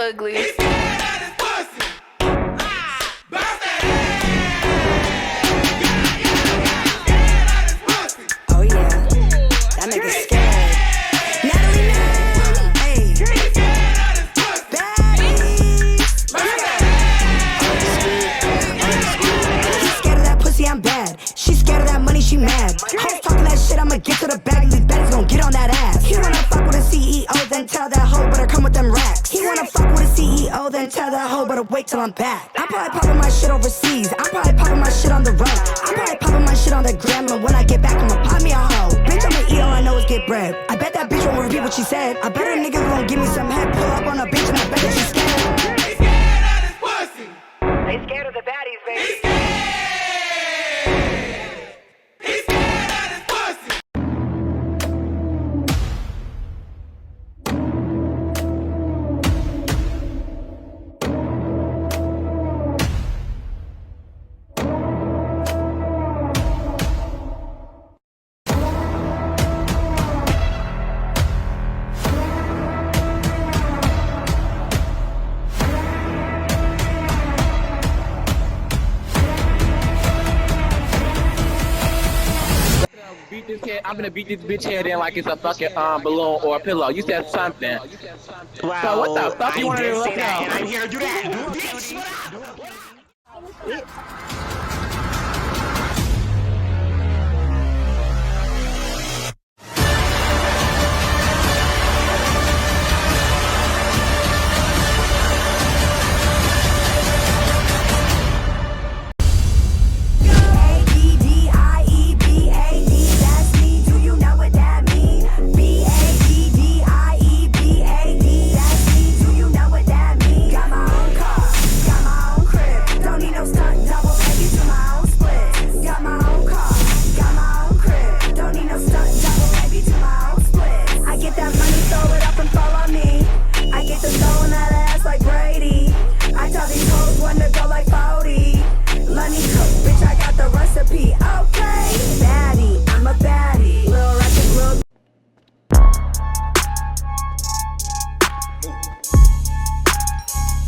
ugly. Oh yeah, that nigga scared. Natalie, hey, he's scared of that pussy, I'm bad. She's scared of that money, she mad. Hoes talking that shit, I'ma get to the bag. These bags gon' get on that ass. He wanna fuck with a CEO, then tell that hoe better come with them racks. He wanna fuck with a CEO, then tell that hoe better wait till I'm back. I'm probably popping my shit overseas. I'm probably popping my shit on the road. I'm probably popping my shit on the gram, and when I get back, I'ma pop me a hoe. Bitch, I'ma eat, all I know is get bread. I bet that bitch won't repeat what she said. I bet a nigga gon' give me some head. Pull up on a bitch, and I bet that she's scared. They scared of this pussy. They scared of the baddies, baby. He's scared. He's scared of this pussy. I'm gonna beat this bitch head in like it's a fucking balloon or a pillow. You said something. Well, So what the fuck you I want to did do? say that, and I'm here to do that. Bitch, what up?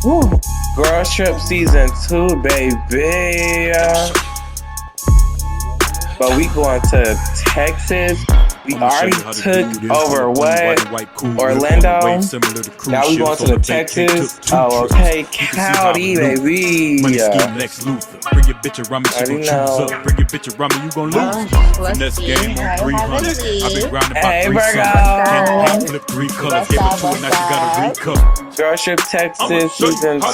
Woo. Girl Trip Season 2, baby. But we going to Texas. We already took over what? Orlando. Now we going to the Texas. Oh, okay. County, baby. Bring your bitch around me, she gon' choose up. Bring your bitch around me, you gon' lose. Finesse game on 300. I've been grinding about 3 summers. Candy pop, flip 3 colors. Gave her 2 and now she got a recut. Girl Trip Texas Season 2.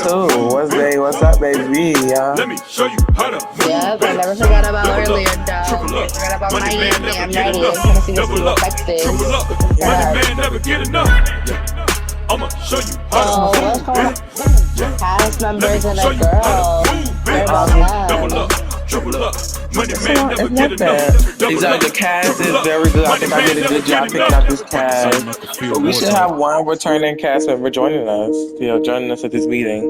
What's up, baby? Let me show you how to move. Yep, I never forgot about earlier, dog. Forgot about Miami. I'm ready. I'm trying to see what's the effect is. Triple up. Money man never get enough. I'ma show you how to move. Cast members and a girl. Double up. Triple up. Money man never It's get not bad. enough. The cast is very good. I think I did a good job picking out this cast. But we should have one returning cast member joining us. Joining us at this meeting.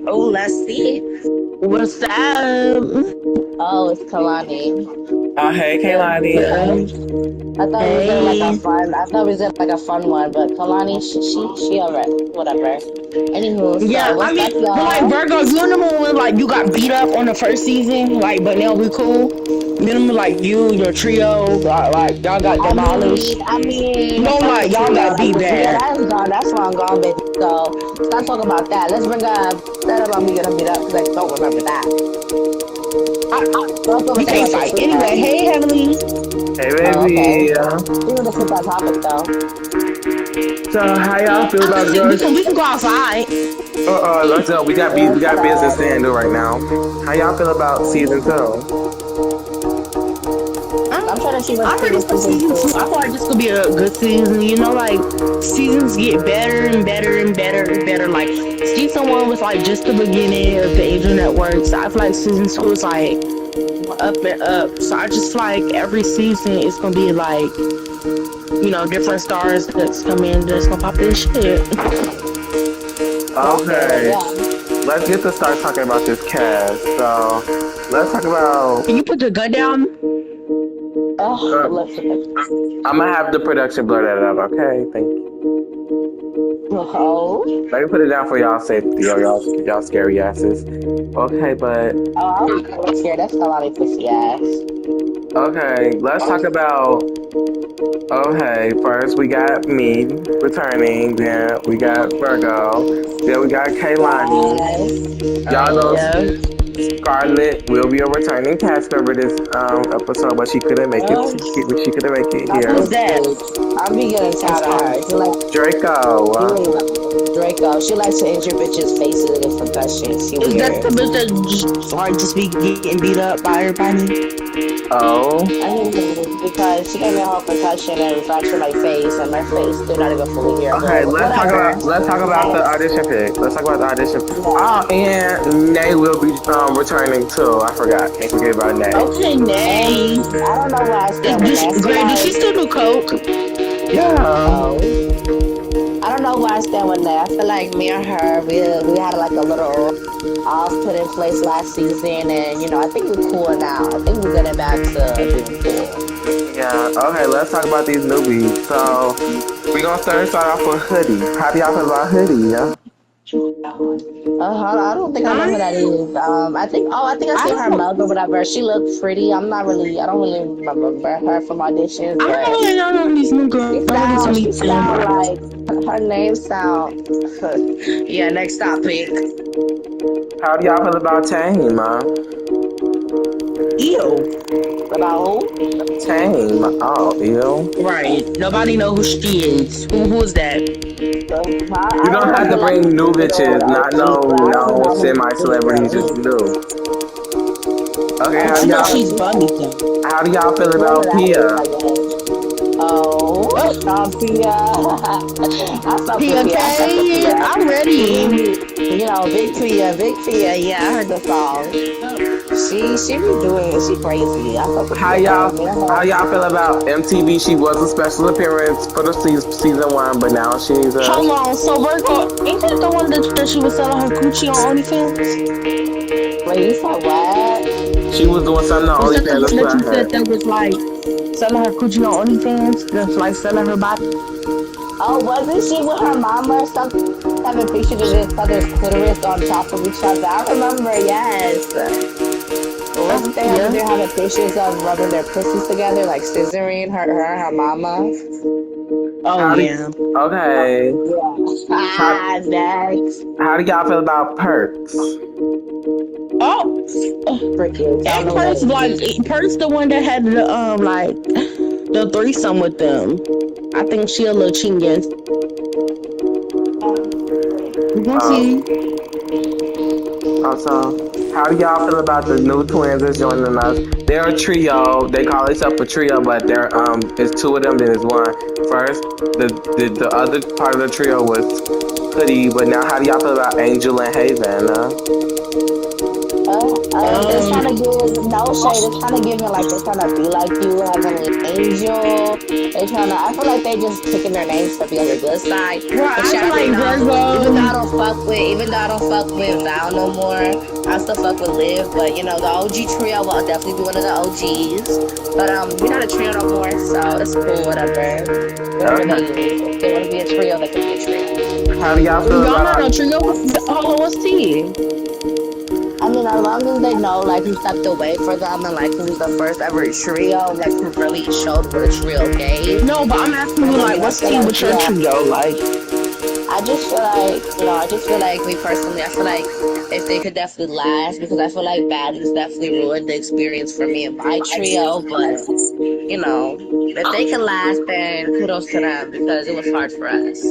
Oh, let's see. What's up? Oh, it's Kalani. Oh, hey, Kaylani. I thought we was like a fun. I thought we was like a fun one, but Kalani, she alright. Whatever. Anywho, so Yeah, I mean, but like Virgo, you know when like you got beat up on the first season, like, but now we cool. Minimum like you, your trio, like y'all got demolished. I mean, no, like y'all got beat yeah, bad. that's gone. That's long gone, baby. So stop talking about that. Let's bring up that about me getting beat up because I don't remember that. We can't fight. Anyway, hey Heavenly. Hey, baby. We need to flip that topic though. So, how y'all feel about girls? We can go outside. Let's go. We got business to handle right now. How y'all feel about season 2? I'm trying to see what's I'm ready for season 2. I feel like this could be a good season. You know, like seasons get better and better and better and better. Like season 1 was like just the beginning of the Angel Network. So I feel like season 2 is like up and up. So I just feel like every season is gonna be like, you know, different stars that's come in that's gonna pop this shit. Okay. Let's get to start talking about this cast. So, let's talk about... Can you put your gun down? Oh, I'm gonna have the production blur that out, okay? Thank you. Oh. Let me put it down for y'all safety, y'all scary asses. Okay, but Oh, I'm scared. That's Kalani pussy ass. okay, let's talk about. Okay, first we got me returning, then we got Virgo, then we got Kaylani. Y'all know Yeah. Scarlett will be a returning cast member this episode, but she couldn't make it. She couldn't make it here. Who's that? I'm beginning tired of her. She like Draco. Draco. She likes to injure bitches' faces in this confession. She Is that weird. the bitch that just be getting beat up by everybody? Oh. I mean, because she gave me a whole concussion and fractured my face, and my face still not even fully healed. Okay, let's talk about the audition pick. Let's talk about the audition. Oh, and Nay will be returning too. I forgot. Can't forget about Nay. Okay, Nay. I don't know why I stand with that. Gray, did she still do coke? Yeah. I don't know why I stand with that. I feel like me and her, we had like a little off put in place last season, and you know, I think we're cool now. I think we're getting back to being cool. Yeah. Okay, let's talk about these newbies. So we're gonna start off with Hoodie. How do y'all feel about Hoodie? Yeah. I don't think I know who that is. I think I seen her mug or whatever. She looked pretty. I don't really remember her from auditions. I don't really know these new girls. She sound like her name sound. Yeah, next topic. How do y'all feel about Tame? Ew. About who? Tame. Oh, ew. Right. Nobody know who she is. Who is that? You don't have to bring new bitches, not no semi-celebrities, just new. Okay, I know she's funny. How do y'all feel about Pia? Oh, Pia. I fuck Pia, with okay, I'm ready. You know, Big Pia. Yeah, I heard the song. She crazy. I fuck with How y'all feel about MTV? She was a special appearance for the season 1, but now she's Hold on, so Virgo, ain't that the one that she was selling her coochie on OnlyFans? Wait, you said what? She was doing something on Was that the OnlyFans. one that you said that was like selling her coochie on OnlyFans? That's like selling her body? Oh, wasn't she with her mama or something? Having pictures of each other's clitoris on top of each other. I remember, yes. Wasn't they having pictures of rubbing their pussies together, like scissoring her and her mama? Oh, yeah. Okay. Next. How do y'all feel about Perks? Oh, and Perk's the one that had the threesome with them. I think she a little chingus. We gonna see. Also, how do y'all feel about the new twins that's joining us? They're a trio. They call themselves a trio, but they're it's 2 of them, then it's 1. First, the other part of the trio was Hoodie, but now how do y'all feel about Angel and Haven? It's trying to give no shade. It's trying to give it like they're trying to be like you, Heavenly Angel. I feel like they just picking their names to be on the good side. Well, I feel like Virgo. Even though I don't fuck with Val no more, I still fuck with Liv. But you know, the OG trio will definitely be one of the OGs. But we're not a trio no more, so it's cool. Whatever. If they want to be a trio, they can be a trio. How do y'all feel Y'all about not a trio? What's tea? I mean, as long as they know, like, who stepped away for them and, like, who's the first ever trio, like, who really showed what a trio gave. No, but I'm asking you, like, what's tea with your trio? Like, I just feel like, me personally, I feel like if they could definitely last, because I feel like Baddies definitely ruined the experience for me and my trio, but, you know, if they can last, then kudos to them, because it was hard for us.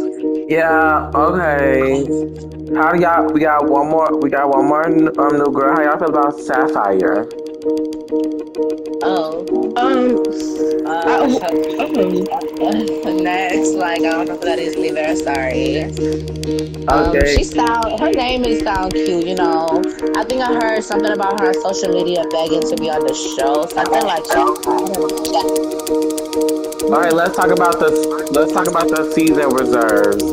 Yeah, okay. How do y'all, we got one more new girl. How y'all feel about Sapphire? Next, like, I don't know who that is either, sorry. Okay. Her name sound cute, you know. I think I heard something about her on social media begging to be on the show, something like that. All right, let's talk about the season reserves.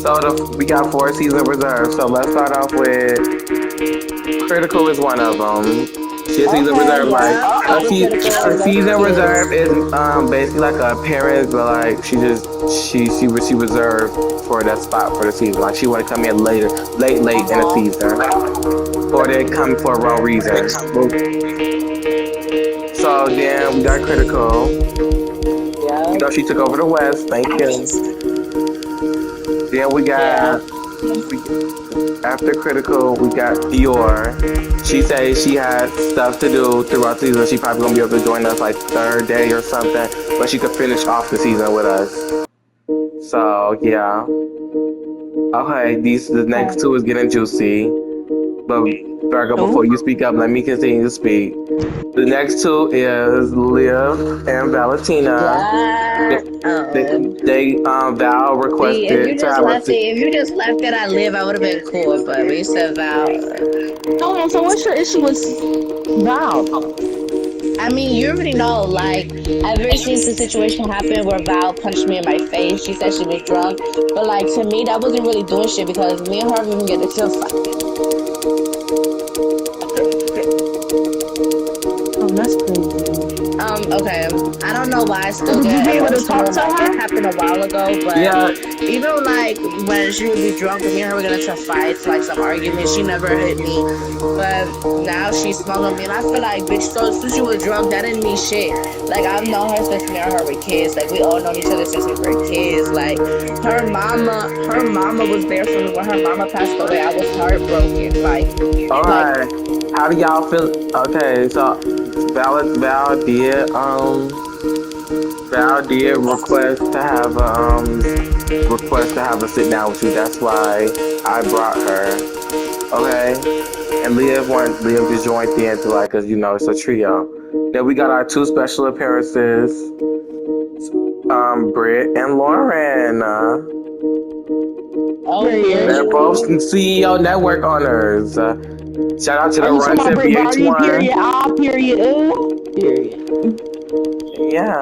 So we got 4 season reserves. So let's start off with Critical is one of them. She has season reserve. Like a season reserve is basically like a parent, but like she reserved for that spot for the season. Like she want to come in late in the season, or they come for a wrong reason. So then we got Critical. You know she took over the West. Thank you. Then we got after Critical, we got Dior. She said she had stuff to do throughout the season. She probably gonna be able to join us like third day or something, but she could finish off the season with us. So yeah. Okay, the next two is getting juicy. But Virgo, before you speak up, let me continue to speak. The next two is Liv and Valentina. They Val requested if you just left it, I Liv, I would have been cool. But we said Val. Hold on. So what's your issue with Val? I mean, you already know. Like, ever since the situation happened where Val punched me in my face, she said she was drunk. But like to me, that wasn't really doing shit because me and her didn't get into a fight. That's crazy. Okay. I don't know why I still Would you be able to talk to her? It happened a while ago, but even like when she would be drunk and me and her were getting into fights, like some arguments, she never hit me. But now she smelled on me, and I feel like, bitch, so since you were drunk, that didn't mean shit. Like, I've known her since me and her were kids. Like, we all known each other since we were kids. Like, her mama was there for me when her mama passed away. I was heartbroken. Like, all right. How do y'all feel? Okay, so Val did request to have a sit down with you. That's why I brought her. Okay, and Liv just joined in to like, cause you know it's a trio. Then we got our two special appearances, Britt and Lauren. They're both CEO network owners. Shout out to the Run to VH1. Period. Yeah.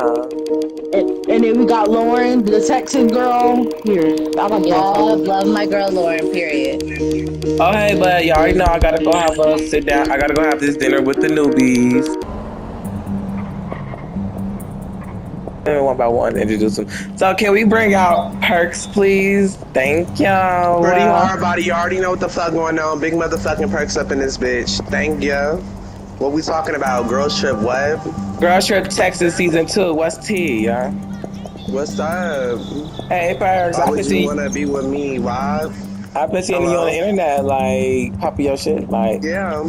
And then we got Lauren, the Texas girl. Love my girl Lauren. Period. Okay, but y'all already know I gotta go have a sit down. I gotta go have this dinner with the newbies. One by one, introduce them. So can we bring out Perks, please? Thank y'all. Pretty hard body. You already know what the fuck going on. Big motherfucking Perks up in this bitch. Thank ya. What we talking about? Girls Trip what? Girls Trip Texas season 2. What's T, y'all? What's up? Hey Perks, Why would you wanna be with me? Why? I've been seeing you on the internet, like popping your shit, like yeah.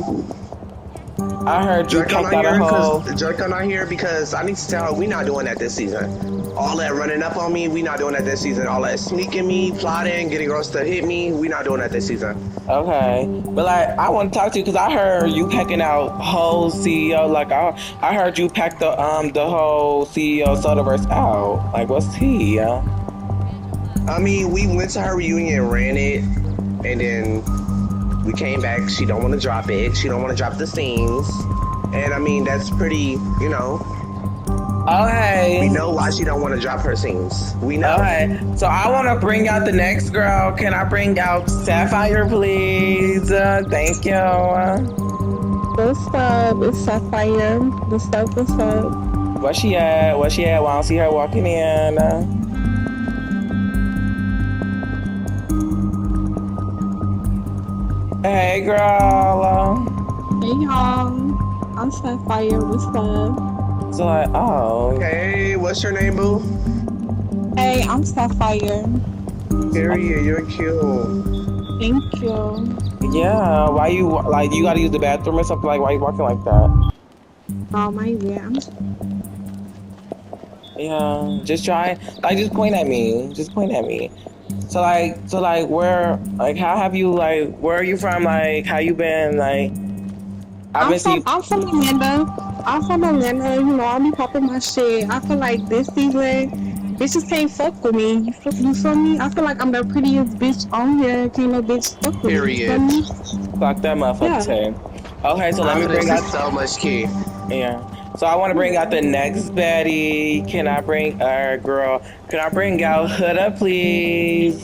I heard you packed out a whole. Jerk on here because I need to tell her we not doing that this season. All that running up on me, we not doing that this season. All that sneaking me, plotting, getting girls to hit me, we not doing that this season. Okay, but like I want to talk to you because I heard you packing out whole CEO. Like I heard you pack the whole CEO Sodaverse out. Like what's tea? Yeah. I mean, we went to her reunion, ran it, and then we came back. She don't want to drop it. She don't want to drop the scenes. And I mean, that's pretty, you know. Okay. We know why she don't want to drop her scenes. We know. Okay. So I want to bring out the next girl. Can I bring out Sapphire, please? Thank you. What's up? It's Sapphire. What's up? Where she at? Well, I don't see her walking in. Hey, girl. Hey, y'all. I'm Sapphire. What's up? So, like, oh. Hey, what's your name, boo? Hey, I'm Sapphire. Period. You're cute. Thank you. Yeah. Why you like? You gotta use the bathroom or something? Like, why you walking like that? Oh my god. Yeah. Just try. Like, just point at me. So like, where, like, how have you, like, where are you from? Like, how you been? Like, I'm from Atlanta. You know, I'll be popping my shit. I feel like this season, bitches can't fuck with me. You feel me? I feel like I'm the prettiest bitch on here. Can't no bitch fuck with me. Period. Fuck that motherfucker too. Okay, so let me bring out so much key. Yeah. So I want to bring out the next baddie. Can I bring girl? Can I bring out Huda, please?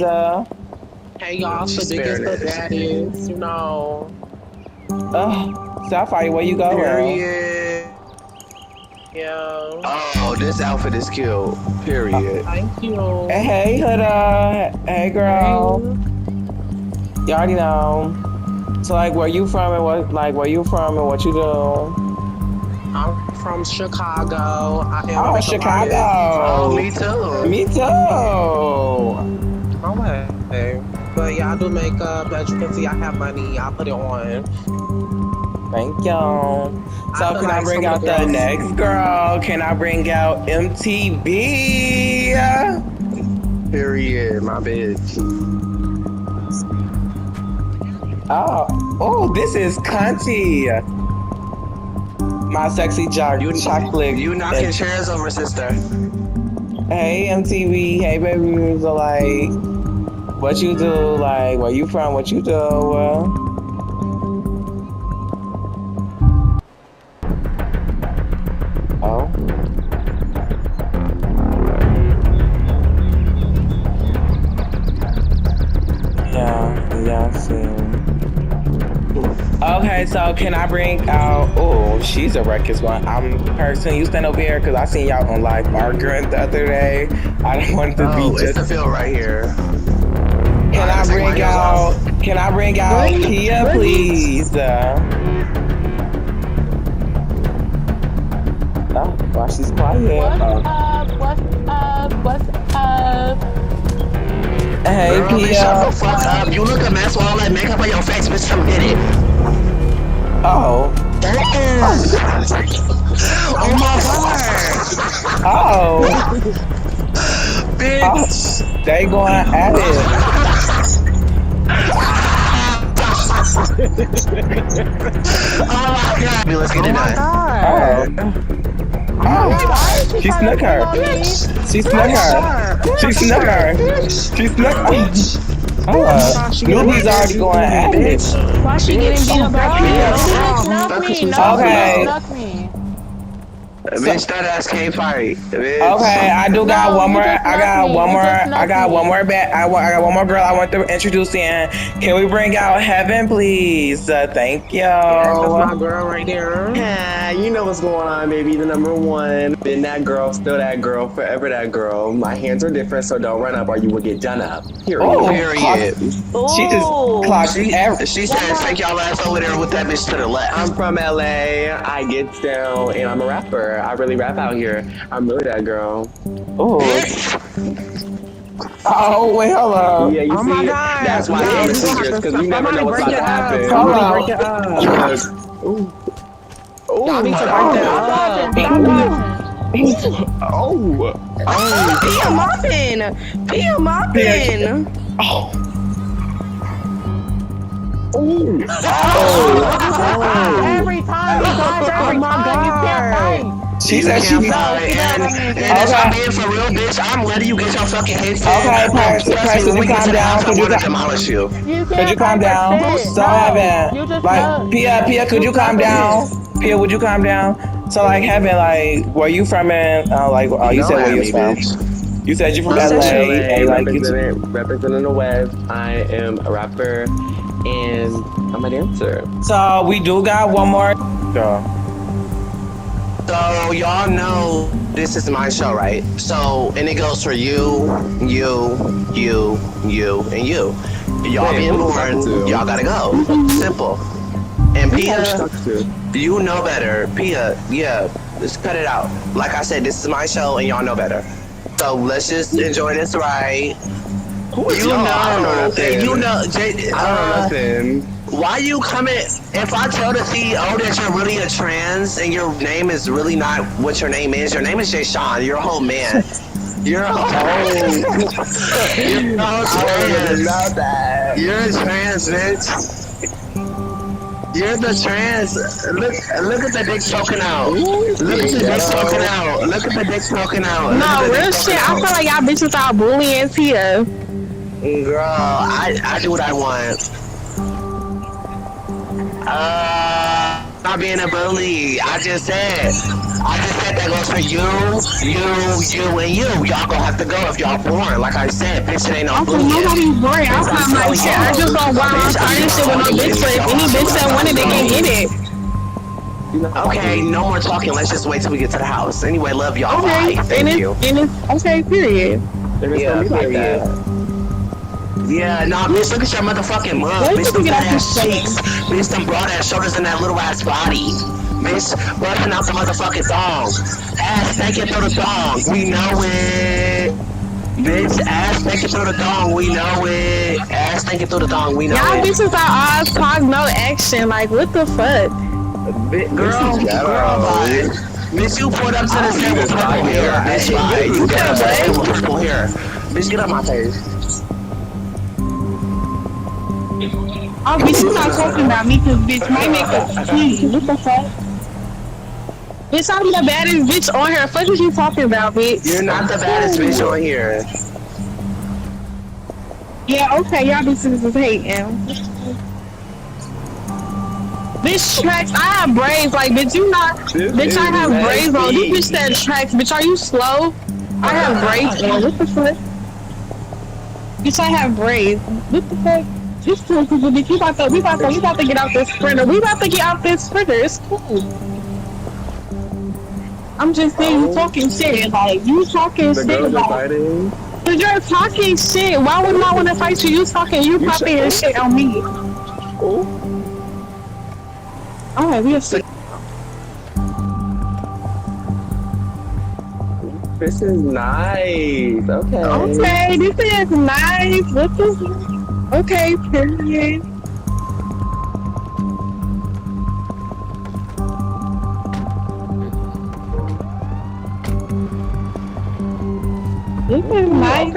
Hey y'all, so biggest the baddies, you know. Sapphire, where you going? Period. Yo. Oh, this outfit is cute. Period. Thank you. Hey, Huda. Hey, girl. You already know. So, like, where you from and what you do? I'm from Chicago. I am Oh, Chicago. Oh, me too. Me too. Okay. But yeah, I do makeup. As you can see, I have money. I put it on. Thank you. So can I bring out the next girl? Can I bring out MTV? Period, my bitch. Oh, this is Cunty. My sexy chocolate. You knocking chairs over, sister. Hey, MTV. Hey, baby. So, like, what you do? Like, where you from? What you do? Oh. Yeah, I see. Okay, so can I bring out? Oh, she's a ruckus one. I'm person. You stand over here because I seen y'all on live arguing the other day. I don't want to be just. It's the feel right here. Can I bring out? Can I bring out Kia, please? Oh, why she's quiet? What's up? Hey, Girl, Kia. shut the fuck up. You look a mess with all that makeup on your face, bitch. Come get it. Oh. Oh my god. Oh. Bitch. Oh. They going at it. Oh my god. Let's get it done. Oh, she snuck her. She snuck her. She snuck her. She snuck her. Oh, Newbie's already going at it. Why she getting beat up by me? Okay. Bitch, that ass can't fight. Bitch. Okay, I do got one more. I got one more. I got one more bet. I got one more girl I want to introduce in. Can we bring out Heaven, please? Thank you. That's my girl right there. Yeah, you know what's going on, baby. The number one. Been that girl, still that girl, forever that girl. My hands are different, so don't run up or you will get done up. Period. Oh, Period. She just clocked She said, take y'all ass over there with that bitch to the left. I'm from LA. I get down, and I'm a rapper. I really rap out here. I'm really that girl. Oh. Oh, wait, hold on. Yeah, you see my it? God. That's why I'm the secrets, because you never know what's about to happen. Hold on. Break it up. Oh, I need to break that up. Pia mopping. Oh. Every time you can't fight. She said she be. And if I'm being for real, bitch, I'm letting you get your fucking head set. Okay, Paris, could you calm down? I want to demolish you. Could you calm down? So Heaven, like Pia, could you calm down? Pia, would you calm down? So like Heaven, like where you from? And you said where you from? You said you from LA, and like you representing the West. I am a rapper and I'm a dancer. So we do got one more. So y'all know this is my show, right? So, and it goes for you, and you. Y'all being born, y'all gotta go. Simple. And Pia, you know better. Pia, yeah, just cut it out. Like I said, this is my show and y'all know better. So let's just enjoy this ride. Who is y'all? I don't know nothing. You know, I don't know nothing. why you coming? If I tell the CEO that you're really a trans and your name is really not what your name is Jay Sean. You're a whole man. You're a whole trans. You're a trans, bitch. You're the trans. Look at the dick poking out. Look at the dick poking out. Look at the dick poking out. No, real shit. I feel like y'all bitches are bullying Tia. Girl, I do what I want. Not being a bully. I just said that goes for you, and you. Y'all gonna have to go if y'all born. Like I said, bitch, it ain't no bullying. Nobody's boring. I'm not my shit. I just don't want to start this shit with no bitch, but if any bitch that wanted it can get it. Okay, no more talking. Let's just wait till we get to the house. Anyway, love y'all. Okay, Bye. Thank you. Okay, period. Yeah, period. Yeah, nah, bitch, look at your motherfucking mug. Bitch, them fat ass cheeks. Bitch, them broad ass shoulders and that little ass body. Bitch, busting out the motherfucking thong. Ass naked through the thong. We know it. Bitch, ass naked through the thong. We know it. Ass naked through the thong. We know Y'all it. bitches are all talk, no action. Like, what the fuck? Girl, bye. Bitch, you pulled up to the set with purple hair. Bitch, bye. You pulled up to the set with purple hair. Bitch, get up my face. Oh, bitch, you not talking about me, cause bitch, my makeup clean. What the fuck? Bitch, I'm the baddest bitch on here. Fuck is you talking about, bitch? You're not the baddest bitch on here. Yeah, okay, y'all bitches is hating. Bitch, tracks, I have braids. Like, bitch, you not. Bitch, I have braids on. You bitch said tracks. Bitch, are you slow? I have braids on. What the fuck? Bitch, I have braids. What the fuck? This cool, bitch. We about to get out this sprinter. We about to get out this sprinter. It's cool. I'm just saying, you talking shit. Like, you talking shit. Like, but you're talking shit. Why would I want to fight you? You talking, you popping your shit on me. Alright, we have to. This is nice. Okay. Okay, this is nice. What the? Okay, period. This is nice.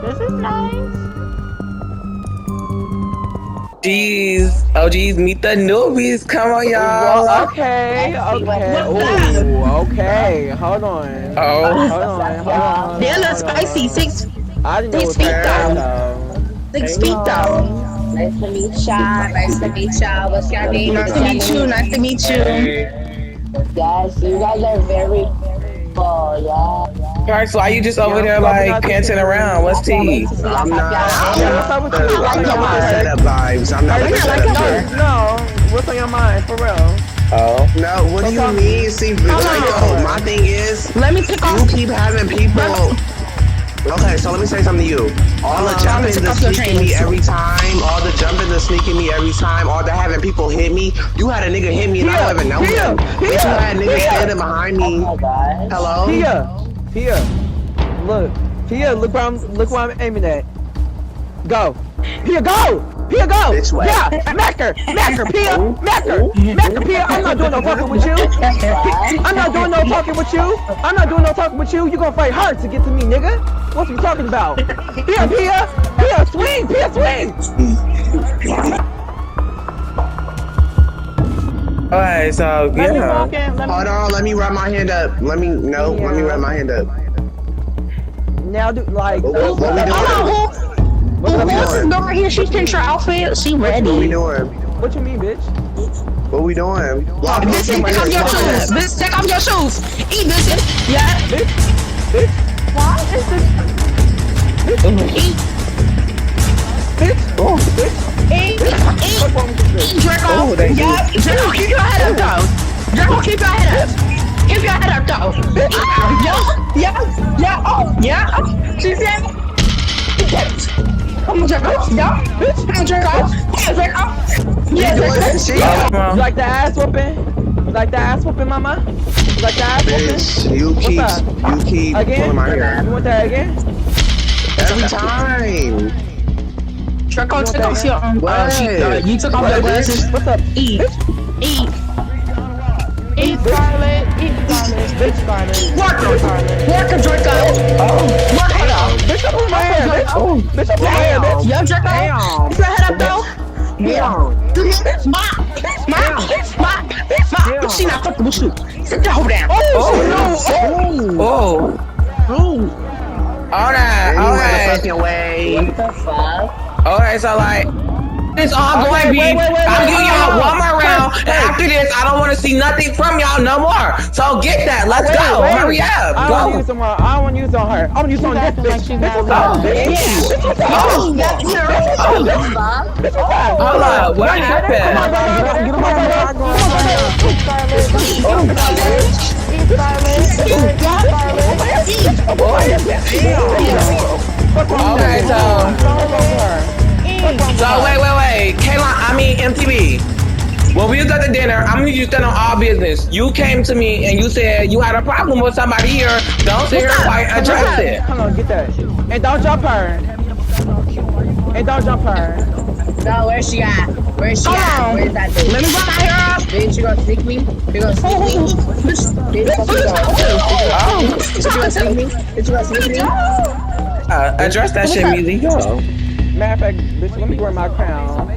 This is nice. Jeez. Oh, geez. Meet the newbies. Come on, y'all. Okay. Ooh, okay. Hold on. Hold on. They're not spicy. 6 I didn't know 6 feet down. 6 feet down. Nice to meet y'all. Nice to meet y'all. What's your name? Nice to meet you. Nice to meet you. Yes, you guys are very cool. Yeah. Parks, why you just over there like panting around? What's tea? I'm not. What's up with you? I'm not with the setup vibes. I'm not with the setup vibes. No. What's on your mind, for real? Oh. No, what do you mean? See, my thing is, Let me pick off. you keep having people. Okay, so let me say something to you. All the jumping and sneaking me every time. All the jumping and sneaking me every time. All the having people hit me. You had a nigga hit me and I don't even know him. But you had niggas standing behind me. Hello? Tia, look where I'm aiming at. Go. Pia, go! Bitch, what? Yeah, smack her, Pia, smack her, Pia. I'm not doing no talking with you. I'm not doing no talking with you. You gonna fight hard to get to me, nigga. What you talking about? Pia, swing. Alright, so yeah. Hold on, let me wrap my hand up. Let me wrap my hand up. Now, do like. What we doing? Who's over here? She changed her outfit. She ready. What we doing? What you mean, bitch? What we doing? Bitch, take off your shoes. Bitch, take off your shoes. Eat, bitch. Yeah. Bitch. Why is this? Eat. Bitch. Oh, bitch. Eat. Draco. Yeah. Draco, keep your head up, though. Draco, keep your head up. Keep your head up, though. Yeah. Oh, yeah. She said. Come on, Draco. Yeah. Come on, Draco. Yeah, Draco. You like the ass whooping? Mama? You like the ass whooping? Bitch, you keep pulling my hair. You want that again? Every time. Draco, take off your you took off your glasses. What's up? Eat, Scarlet. Bitch, Scarlet. Work him, Draco. Work it out. Bitch, up on my hair, bitch. Bitch, up on my hair, bitch. Yo, Draco. Keep your head up, though. Smart. She not fucking with you. Sit down over there. Oh. Alright. Fucking way. What the fuck? Alright, so like, It's all going to be. I'm giving y'all one more round, and after this, I don't want to see nothing from y'all no more. So get that. Let's go. Hurry up. I don't want to use on her. I don't want to use on her. I want to use on this bitch. Hold up. What happened? Okay, so wait. Kayla, MTV. When we was at the dinner, I'm gonna need you to stand on all business. You came to me and you said you had a problem with somebody here. Don't sit here and fight, address it. Come on, get that. And don't jump her. No, where's she at? Where's that bitch? Let me go out here. Bitch, you gonna sneak me? You gonna sneak me? Bitch, fuck you gonna sneak me? Bitch, you gonna sneak me? Address that shit, Measy. Go. Matter of fact, bitch, let me wear my crown.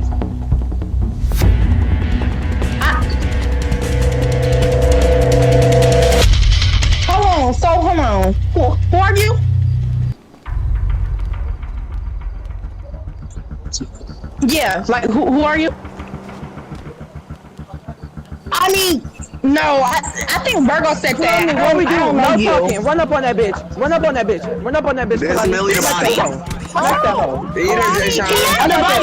Hold on. Who are you? Yeah, like who are you? I mean, no, I think Virgo said that. What we do? No talking. Run up on that bitch. There's Millie the body. Smack that hoe. Eat her, Jay-Sean. I got that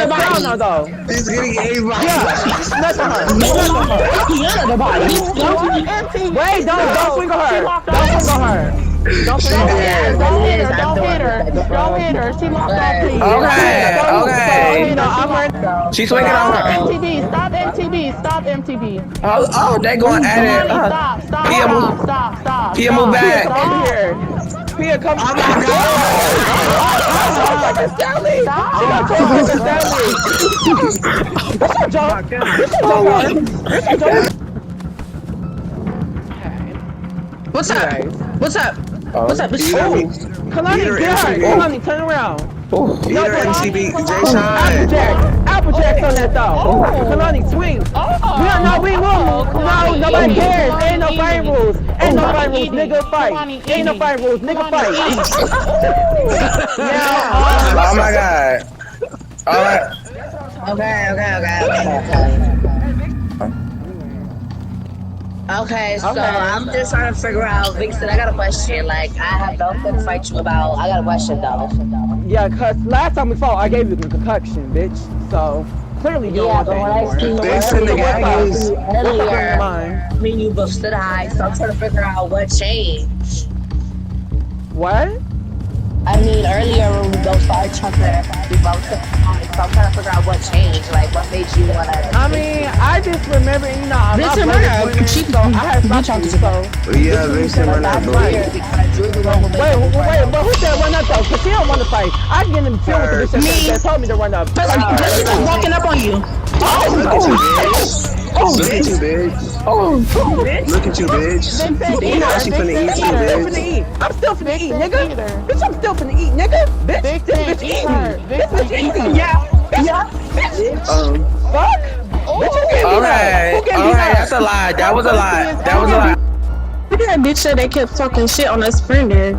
crown on though. He's getting everybody. Smack on her. The body. Wait, don't swing on her. Don't hit her. She locked off, please. Okay. She's swinging on her. Stop MTV. Oh, they going at it. Stop. Pia, move back. Pia, come on. What's up? Kalani, get her. Kalani, turn around. Eat her, MCB. Jay-Sean. Applejack's on that though. Kalani, swing. We move. No, nobody cares. Ain't no fighting rules. Nigga, fight. Ain't no fighting rules. Nigga, fight. Oh my God. All right. Okay, so I'm just trying to figure out, Vixen, I got a question. Like, I have nothing to fight you about. I got a question, though. Yeah, cause last time we fought, I gave you the concoction, bitch. So, clearly you don't want that anymore. Vixen, the guy is... Earlier, me and you both stood high, so I'm trying to figure out what changed. What? I mean, earlier when we both started chunkering, we both took high, so I'm trying to figure out what changed. Like, what made you want to... I mean, I just remember, I'm not so I had something, so... Yeah, Vixen, run up, bro. Wait, but who said run up, though? Because she don't want to fight. I can get in the field with the bitch that told me to run up. I'm walking up on you. Look at you, bitch. Look at you, bitch. Now she finna eat you, bitch. I'm still finna eat, nigga. Bitch, I'm still finna eat, nigga. Bitch, this bitch eating. This bitch eating. Yeah. Fuck. Okay, that's a lie. That was a lie. Look at that bitch said they kept talking shit on a sprinter.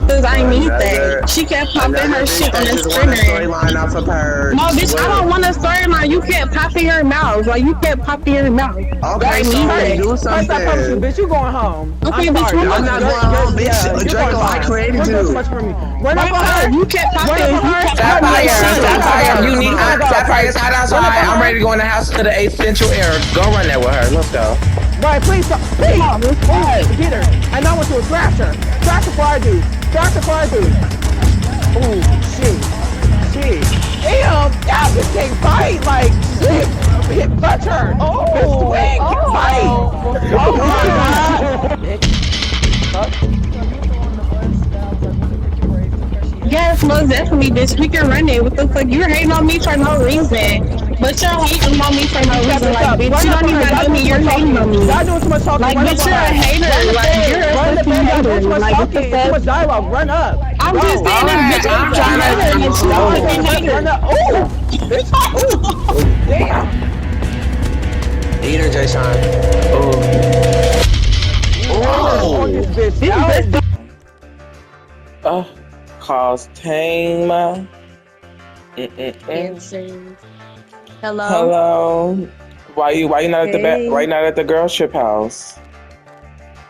Cause I need that. She kept popping her shit on the sprinter. No, bitch, I don't want a storyline. You kept popping your mouth. Like, you kept popping your mouth. Okay, so do something. Bitch, you going home. Okay, bitch, I'm not going home, bitch. Draco, I created you. Run up on her. You kept popping. Sapphire, you need Sapphire's hot outside. I'm ready to go in the house to the 8th Central Air. Go run that with her. Let's go. Right, please, get her. And I want to thrash her. Thrash before I do. Oh, shit. Damn, that bitch can't fight. Like, shit. Touch her. Swing, fight. Yes, most definitely, bitch. We can run it. What the fuck? You're hating on me for no reason. But you're hating on me for no reason. Like, bitch, you don't even know me. You're hating on me. Y'all doing too much talking. Like, bitch, you're a hater. Like, you're a fucking hater. Like, what the fuck? Too much dialogue. Run up. I'm just saying this, bitch. I'm trying to hate her. Run up. Oh, bitch. Oh, damn. Eat her, Jay-Sean. Cause tame. Answer. Hello. Hello. Why you not at the Hey. why you not at the girls trip house?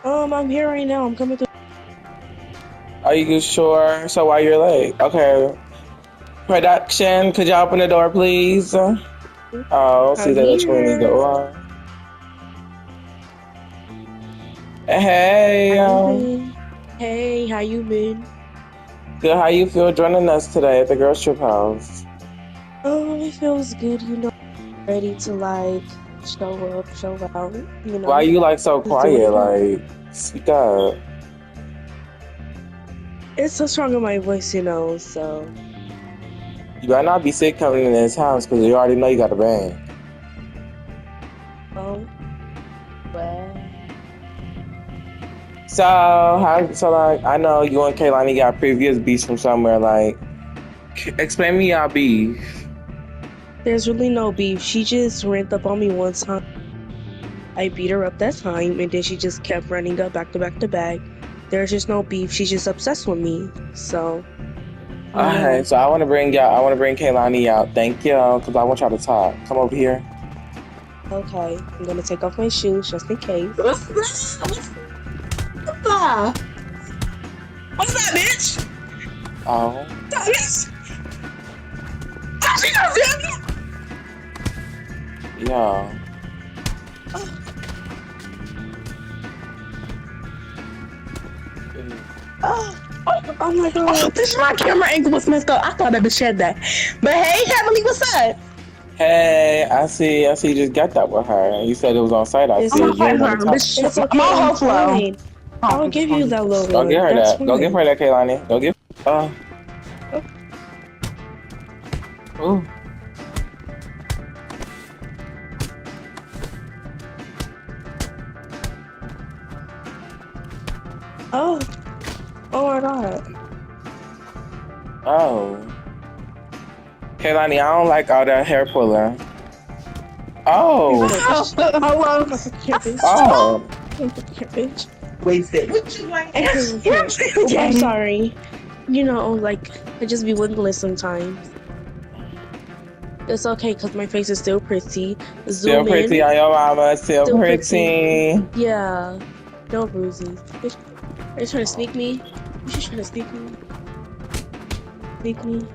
I'm here right now. I'm coming through. Are you sure? So why you're late? Okay. Production, could you open the door, please? Oh, see I'm that opening the here. door. Hey. How you been? Hey, how you been? Good. How you feel joining us today at the girls trip house? It feels good, you know. Ready to like show up, show out, you know. Why you like so Just doing quiet? it all. Like, speak up. It's so strong in my voice, you know, so. You better not be sick coming in this house because you already know you got a bang. Oh. Well. So like, I know you and Kaylani got previous beefs from somewhere. Like, explain me y'all beef. There's really no beef. She just ran up on me one time. I beat her up that time, and then she just kept running up back to back to back. There's just no beef. She's just obsessed with me. So. Okay, so I want to bring Kaylani out. Thank you, because I want y'all to talk. Come over here. Okay, I'm gonna take off my shoes just in case. What's that, bitch? Oh. Yeah. Oh my god. Oh, bitch, my camera angle was messed up. I thought I bitch had that. But hey, Heavenly, what's up? Hey, I see you just got that with her. You said it was on site. I see. I'm You didn't want to talk. It's okay. I'm Fine. I'll give you that little Go one. get her That's that. Go give her that, Kaylani. Go give. Ooh. Oh. Oh my god. Oh. Kaylani, I don't like all that hair pulling. Oh. Oh. Wasted. What you like? I'm sorry. You know, like, I just be wiggling sometimes. It's okay, because my face is still pretty. Still pretty on your mama. Still pretty. Yeah. No bruises. Are you trying to sneak me? You just trying to sneak me? Sneak me?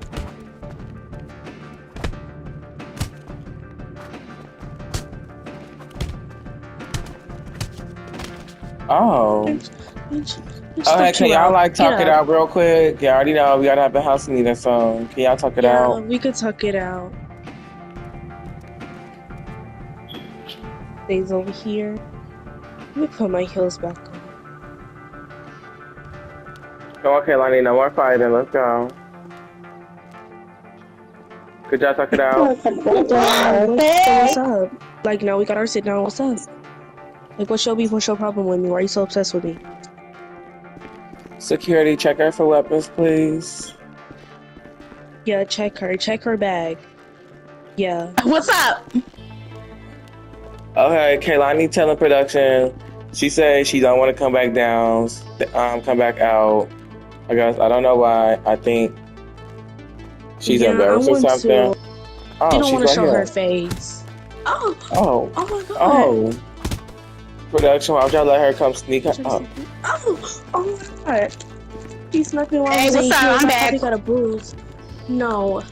Oh. Okay, can y'all like talk it out real quick? You already know we gotta have a house meeting, so can y'all talk it out? Yeah, we could talk it out. Stays over here. Let me put my heels back on. Come on, Kaylani, no more fighting. Let's go. Could y'all talk it out? What's up? Like, now we got our sit down. What's up? Like, what's your beef? What's your problem with me? Why are you so obsessed with me? Security, check her for weapons, please. Yeah, check her. Check her bag. Yeah. What's up? Okay, Kaylani telling production. She said she don't want to come back down, come back out. I guess I don't know why. I think she's embarrassed or something. Oh, she don't want to show her face. Oh. Oh. Oh my god. Oh. Production, why would y'all let her come sneak up? Oh. Oh my god. She snuck me while I was what's up? I'm back. probably got a bruise. No.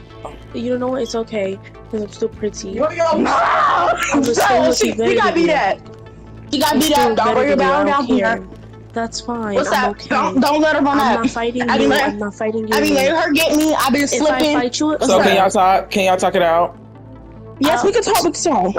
You know what? It's okay. Because I'm still pretty. You gotta be that. You gotta be that. Don't worry about down here. That's fine. What's I'm up? okay. Don't let her run up. I'm not fighting you. I'm not fighting you. I be letting her get me. I've been slipping. If I fight you, so can y'all talk? Can y'all talk it out? Yes, we can talk with song.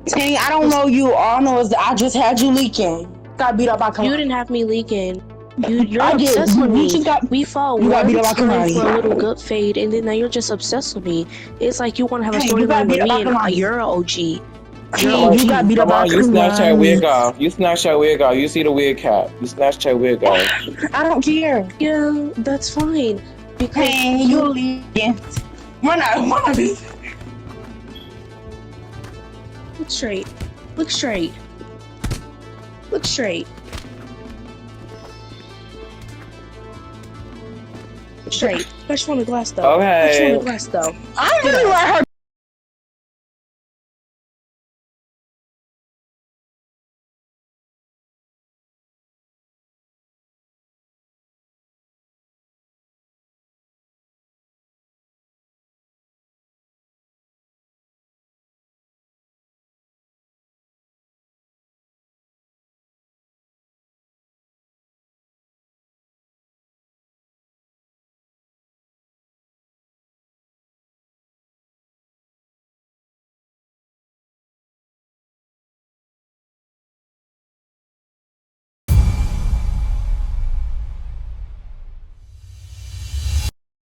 Tanny, I don't know you. All I know is that I just had you leaking. Got beat up by Kalani. You didn't have me leaking. You're obsessed with me. We fought one time for a little good fade, and then now you're just obsessed with me. It's like you want to have a storyline with me, and you're an OG. You got beat up by You snatched her wig off. You snatched her wig off. You see the wig cap. You snatched her wig off. I don't care. Yeah, that's fine. Because you leaking. Run out. Look straight. Look straight. Look straight. Straight. I just want a glass though. Okay. I just want a glass though. I really let her